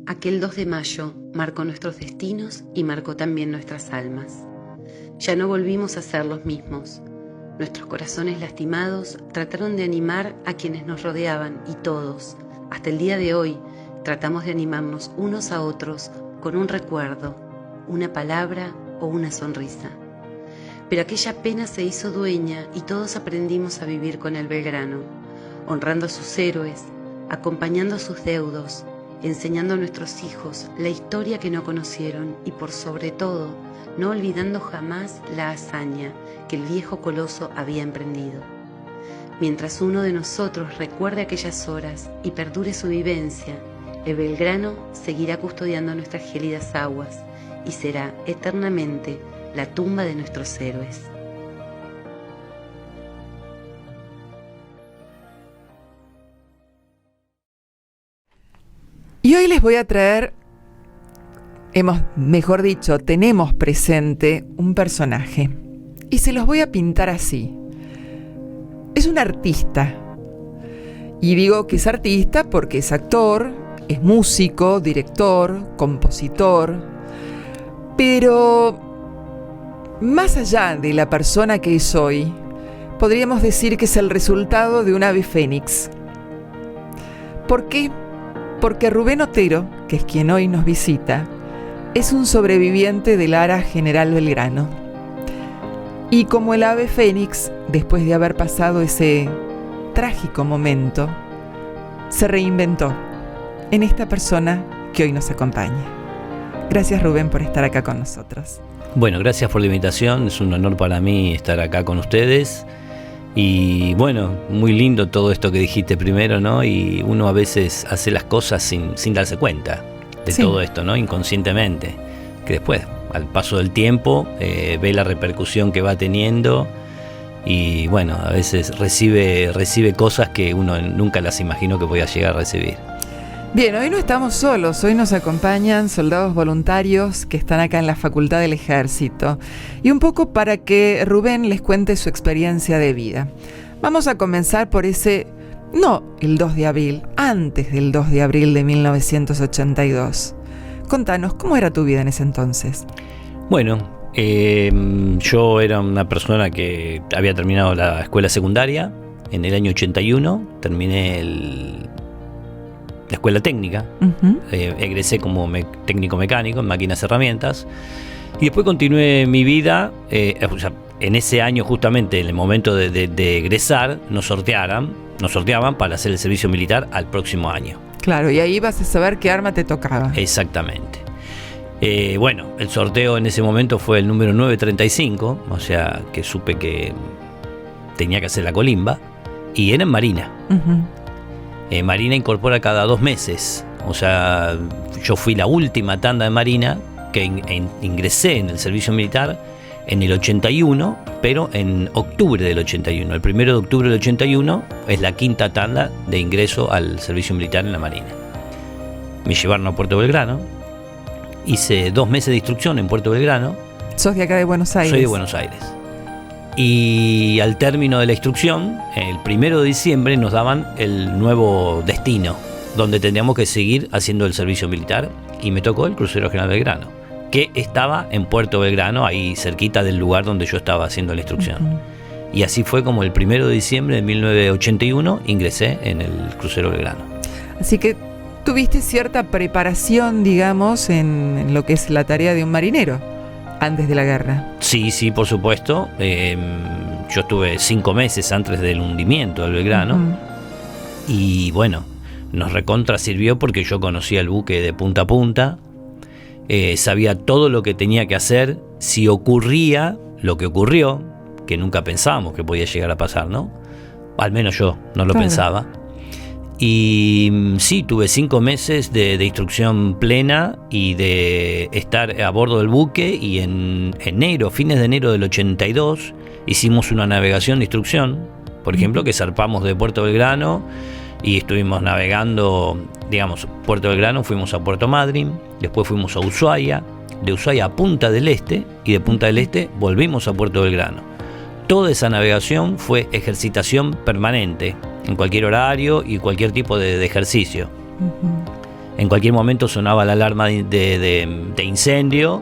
aquel 2 de mayo marcó nuestros destinos y marcó también nuestras almas. Ya no volvimos a ser los mismos. Nuestros corazones lastimados trataron de animar a quienes nos rodeaban y todos, hasta el día de hoy, tratamos de animarnos unos a otros con un recuerdo, una palabra o una sonrisa. Pero aquella pena se hizo dueña y todos aprendimos a vivir con el Belgrano, honrando a sus héroes, acompañando a sus deudos, enseñando a nuestros hijos la historia que no conocieron y por sobre todo, no olvidando jamás la hazaña que el viejo coloso había emprendido. Mientras uno de nosotros recuerde aquellas horas y perdure su vivencia, el Belgrano seguirá custodiando nuestras gélidas aguas y será eternamente la tumba de nuestros héroes. Y hoy les voy a traer, mejor dicho, tenemos presente un personaje. Y se los voy a pintar así. Es un artista. Y digo que es artista porque es actor, es músico, director, compositor. Pero más allá de la persona que es hoy, podríamos decir que es el resultado de un ave fénix. ¿Por qué? Porque Rubén Otero, que es quien hoy nos visita, es un sobreviviente del ARA General Belgrano. Y como el ave fénix, después de haber pasado ese trágico momento, se reinventó en esta persona que hoy nos acompaña. Gracias, Rubén, por estar acá con nosotros. Bueno, gracias por la invitación, es un honor para mí estar acá con ustedes. Y bueno, muy lindo todo esto que dijiste primero, ¿no? Y uno a veces hace las cosas sin darse cuenta de todo esto, ¿no? Inconscientemente. Que después, al paso del tiempo, ve la repercusión que va teniendo. Y bueno, a veces recibe cosas que uno nunca las imaginó que podía llegar a recibir. Bien, hoy no estamos solos, hoy nos acompañan soldados voluntarios que están acá en la Facultad del Ejército. Y un poco para que Rubén les cuente su experiencia de vida. Vamos a comenzar por no el 2 de abril, antes del 2 de abril de 1982. Contanos, ¿cómo era tu vida en ese entonces? Bueno, yo era una persona que había terminado la escuela secundaria en el año 81, terminé la escuela técnica, egresé como técnico mecánico en máquinas y herramientas y después continué mi vida. En ese año justamente, en el momento de egresar, nos sorteaban para hacer el servicio militar al próximo año. Claro, y ahí vas a saber qué arma te tocaba. Exactamente. Bueno, el sorteo en ese momento fue el número 935, o sea que supe que tenía que hacer la colimba, y era en Marina. Marina incorpora cada 2 meses, o sea, yo fui la última tanda de Marina que ingresé en el servicio militar en el 81, pero en octubre del 81. El 1 de octubre del 81 es la 5ª tanda de ingreso al servicio militar en la Marina. Me llevaron a Puerto Belgrano, hice 2 meses de instrucción en Puerto Belgrano. ¿Sos de acá de Buenos Aires? Soy de Buenos Aires. Y al término de la instrucción, el 1 de diciembre nos daban el nuevo destino, donde tendríamos que seguir haciendo el servicio militar, y me tocó el crucero General Belgrano, que estaba en Puerto Belgrano, ahí cerquita del lugar donde yo estaba haciendo la instrucción. Y así fue como el 1 de diciembre de 1981 ingresé en el crucero Belgrano. Así que tuviste cierta preparación, digamos, en lo que es la tarea de un marinero antes de la guerra. Sí, por supuesto. Yo estuve 5 meses antes del hundimiento del Belgrano. Y bueno, nos recontra sirvió porque yo conocía el buque de punta a punta. Sabía todo lo que tenía que hacer si ocurría lo que ocurrió, que nunca pensábamos que podía llegar a pasar, ¿no? Al menos yo no lo pensaba. Y sí, tuve 5 meses de instrucción plena y de estar a bordo del buque, y en fines de enero del 82, hicimos una navegación de instrucción, por ejemplo, que zarpamos de Puerto Belgrano y estuvimos navegando, digamos, Puerto Belgrano, fuimos a Puerto Madryn, después fuimos a Ushuaia, de Ushuaia a Punta del Este, y de Punta del Este volvimos a Puerto Belgrano. Toda esa navegación fue ejercitación permanente, en cualquier horario y cualquier tipo de ejercicio. En cualquier momento sonaba la alarma de incendio,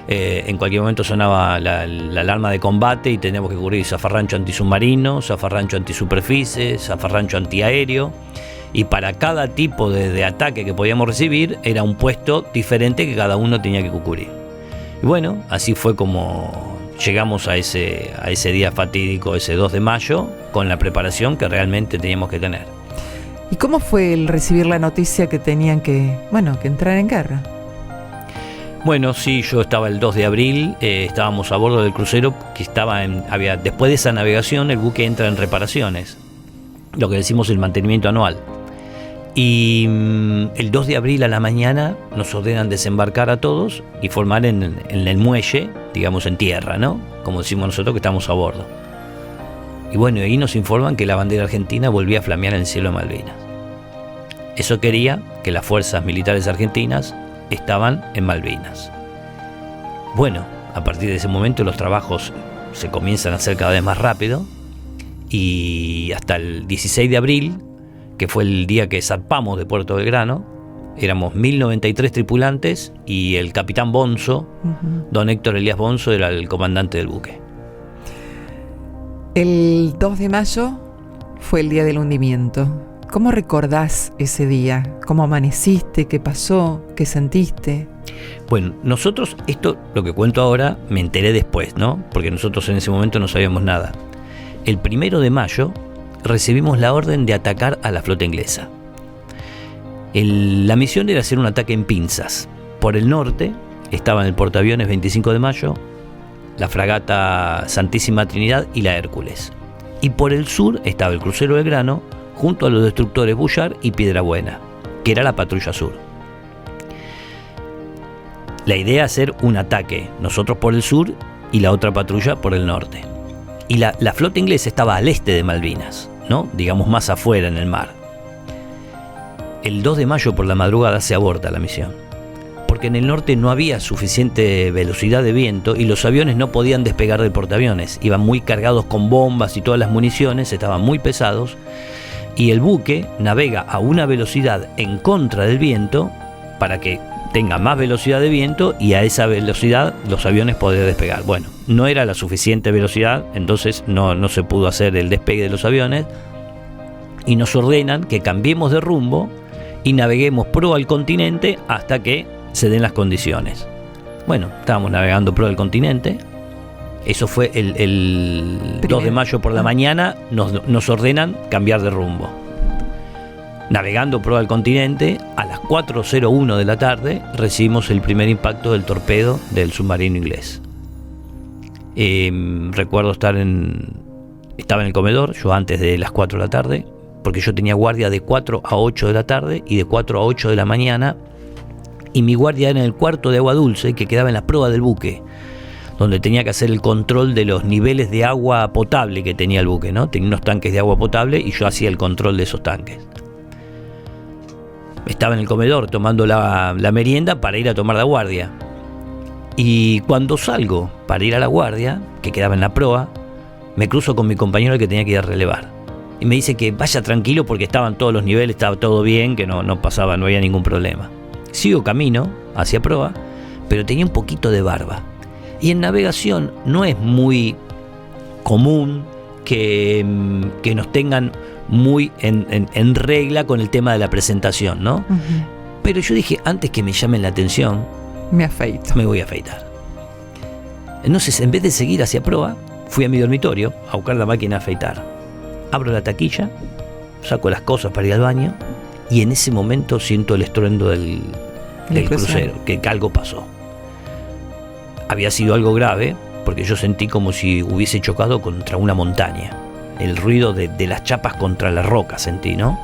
en cualquier momento sonaba la alarma de combate y teníamos que cubrir zafarrancho antisubmarino, zafarrancho antisuperficie, zafarrancho antiaéreo. Y para cada tipo de ataque que podíamos recibir era un puesto diferente que cada uno tenía que cubrir. Y bueno, así fue como llegamos a ese día fatídico, ese 2 de mayo, con la preparación que realmente teníamos que tener. ¿Y cómo fue el recibir la noticia que tenían que entrar en guerra? Bueno, sí, yo estaba el 2 de abril, estábamos a bordo del crucero que después de esa navegación el buque entra en reparaciones, lo que decimos el mantenimiento anual. Y el 2 de abril a la mañana nos ordenan desembarcar a todos y formar en el muelle, digamos en tierra, ¿no? Como decimos nosotros que estamos a bordo. Y bueno, ahí nos informan que la bandera argentina volvía a flamear en el cielo de Malvinas. Eso quería que las fuerzas militares argentinas estaban en Malvinas. Bueno, a partir de ese momento los trabajos se comienzan a hacer cada vez más rápido y hasta el 16 de abril, que fue el día que zarpamos de Puerto Belgrano, éramos 1093 tripulantes y el capitán Bonzo, don Héctor Elías Bonzo, era el comandante del buque. El 2 de mayo fue el día del hundimiento. ¿Cómo recordás ese día? ¿Cómo amaneciste? ¿Qué pasó? ¿Qué sentiste? Bueno, nosotros, esto lo que cuento ahora, me enteré después, ¿no? Porque nosotros en ese momento no sabíamos nada. El 1 de mayo recibimos la orden de atacar a la flota inglesa. La misión era hacer un ataque en pinzas. Por el norte estaban el portaaviones 25 de mayo, la fragata Santísima Trinidad y la Hércules. Y por el sur estaba el crucero Belgrano junto a los destructores Bullard y Piedrabuena, que era la patrulla sur. La idea era hacer un ataque, nosotros por el sur y la otra patrulla por el norte. Y la flota inglesa estaba al este de Malvinas, ¿no? Digamos más afuera en el mar. El 2 de mayo por la madrugada se aborta la misión, porque en el norte no había suficiente velocidad de viento y los aviones no podían despegar del portaaviones. Iban muy cargados con bombas y todas las municiones, estaban muy pesados, y el buque navega a una velocidad en contra del viento para que tenga más velocidad de viento y a esa velocidad los aviones podían despegar. Bueno, no era la suficiente velocidad, entonces no se pudo hacer el despegue de los aviones y nos ordenan que cambiemos de rumbo y naveguemos pro al continente hasta que se den las condiciones. Bueno, estábamos navegando pro al continente. Eso fue el 2 de mayo por la mañana, nos ordenan cambiar de rumbo. Navegando pro al continente, a las 4:01 de la tarde recibimos el primer impacto del torpedo del submarino inglés. Recuerdo estaba en el comedor, yo antes de las 4 de la tarde, porque yo tenía guardia de 4 a 8 de la tarde y de 4 a 8 de la mañana, y mi guardia era en el cuarto de agua dulce que quedaba en la proa del buque, donde tenía que hacer el control de los niveles de agua potable que tenía el buque, ¿no? Tenía unos tanques de agua potable y yo hacía el control de esos tanques. Estaba en el comedor tomando la merienda para ir a tomar la guardia. Y cuando salgo para ir a la guardia, que quedaba en la proa, me cruzo con mi compañero que tenía que ir a relevar. Y me dice que vaya tranquilo porque estaban todos los niveles, estaba todo bien, que no pasaba, no había ningún problema. Sigo camino hacia proa, pero tenía un poquito de barba. Y en navegación no es muy común que nos tengan muy en regla con el tema de la presentación, ¿no? Pero yo dije, antes que me llamen la atención, me voy a afeitar. Entonces, en vez de seguir hacia proa, fui a mi dormitorio a buscar la máquina de afeitar. Abro la taquilla, saco las cosas para ir al baño y en ese momento siento el estruendo del crucero, que algo pasó. Había sido algo grave porque yo sentí como si hubiese chocado contra una montaña. El ruido de las chapas contra la roca sentí, ¿no?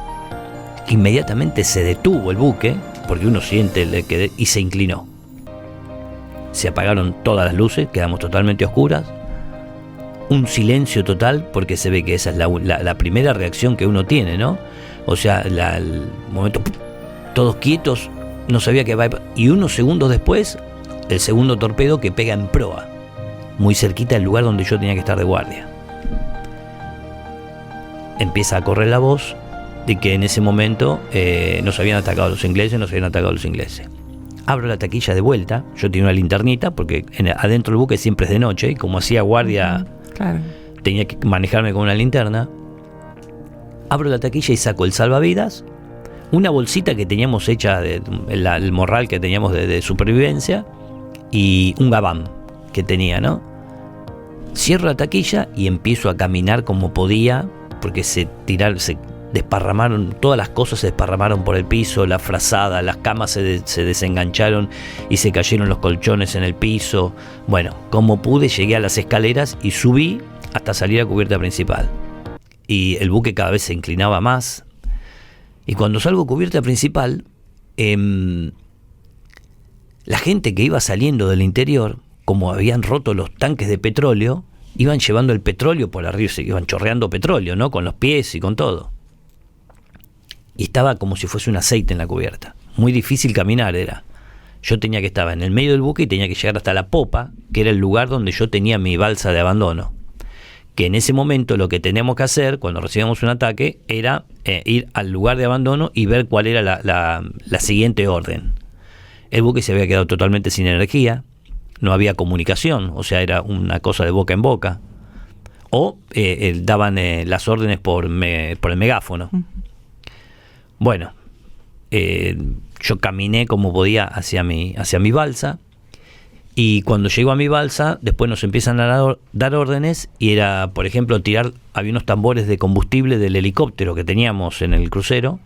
Inmediatamente se detuvo el buque, porque uno siente y se inclinó. Se apagaron todas las luces, quedamos totalmente oscuras. Un silencio total, porque se ve que esa es la primera reacción que uno tiene, ¿no? O sea, el momento, todos quietos, no sabía qué va. Y unos segundos después, el segundo torpedo que pega en proa, muy cerquita del lugar donde yo tenía que estar de guardia. Empieza a correr la voz de que en ese momento nos habían atacado los ingleses. Abro la taquilla de vuelta, yo tenía una linternita, porque adentro del buque siempre es de noche, y como hacía guardia, claro, tenía que manejarme con una linterna. Abro la taquilla y saco el salvavidas, una bolsita que teníamos hecha, el morral que teníamos de supervivencia, y un gabán que tenía, ¿no? Cierro la taquilla y empiezo a caminar como podía, porque se desparramaron, todas las cosas se desparramaron por el piso, la frazada, las camas se desengancharon y se cayeron los colchones en el piso. Bueno, como pude llegué a las escaleras y subí hasta salir a cubierta principal. Y el buque cada vez se inclinaba más. Y cuando salgo a cubierta principal, la gente que iba saliendo del interior, como habían roto los tanques de petróleo, iban llevando el petróleo por arriba, iban chorreando petróleo, ¿no? Con los pies y con todo. Y estaba como si fuese un aceite en la cubierta. Muy difícil caminar era. Yo tenía que estar en el medio del buque y tenía que llegar hasta la popa, que era el lugar donde yo tenía mi balsa de abandono. Que en ese momento lo que teníamos que hacer cuando recibíamos un ataque era ir al lugar de abandono y ver cuál era la siguiente orden. El buque se había quedado totalmente sin energía, no había comunicación, o sea, era una cosa de boca en boca. O daban las órdenes por el megáfono. Bueno, yo caminé como podía hacia mi balsa. Y cuando llego a mi balsa, después nos empiezan a dar órdenes, y era, por ejemplo, había unos tambores de combustible del helicóptero que teníamos en el crucero.